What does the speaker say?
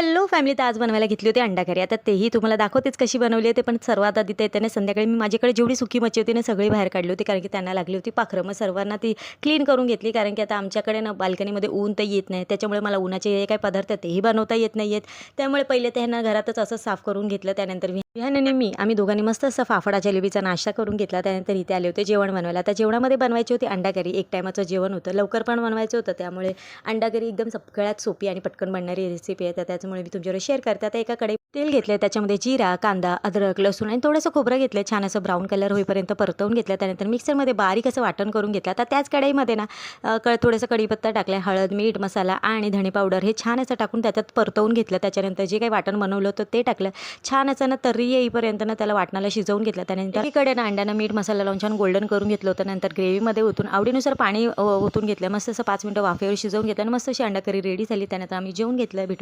Hello family, तर आज बनवायला घेतली होती अंडा करी. आता तेही तुम्हाला दाखवतेच कशी बनवली आहे ते. पण सर्वात आधी ते त्याने संध्याकाळी मी माझ्याकडे जेवढी सुकी मच्छी होती ना सगळी बाहेर काढली होती, कारण की त्यांना लागली होती पाखरं. मग सर्वांना ती क्लीन करून घेतली, कारण की आता आमच्याकडे ना बाल्कनीमध्ये ऊन तर येत नाही, त्याच्यामुळे मला उन्हाचे जे काही पदार्थ तेही बनवता येत नाही आहेत. त्यामुळे पहिले त्यांना घरातच असं साफ करून घेतलं. त्यानंतर विहान आणि मी आम्ही दोघांनी मस्त असं फाफडा जलेबीचा नाश्ता करून घेतला. त्यानंतर इथे आले होते जेवण बनवायला. आता जेवणामध्ये बनवायची होती अंडा करी. एक टायमाचं जेवण होतं, लवकर पण बनवायचं होतं, त्यामुळे अंडा करी एकदम सगळ्यात सोपी आणि पटकन बनणारी रेसिपी आहे. तर त्याच्यामुळे मी तुमच्यावर शेअर करते. आता एका कढईत तेल घेतलं, त्याच्यामध्ये जिरा, कांदा, अद्रक, लसूण आणि थोडंसं खोबरं घेतलं. छान असं ब्राऊन कलर होईपर्यंत परतवून घेतलं. त्यानंतर मिक्सरमध्ये बारीक असं वाटण करून घेतलं. आता त्याच कढईमध्ये ना थोडंसं कढीपत्ता टाकला, हळद, मीठ, मसाला आणि धणे पावडर हे छान असं टाकून त्याच्यात परतवून घेतलं. त्याच्यानंतर जे काही वाटण बनवलं होतं ते टाकलं. छान असं ना तर्री येईपर्यंत ना त्याला वाटणाला शिजवून घेतलं. त्यानंतर एकीकडे ना अंड्यानं मीठ मसाला लावून छान गोल्डन करून घेतलं होतं. नंतर ग्रेव्हीमध्ये ओतून आवडीनुसार पाणी ओतून घेतलं. मस्त असं 5 मिनिटं वाफेवर शिजवून घेतलं आणि मस्त अशी अंडा करी रेडी झाली. त्यानंतर आम्ही जेवून घेतलं. भेटूया.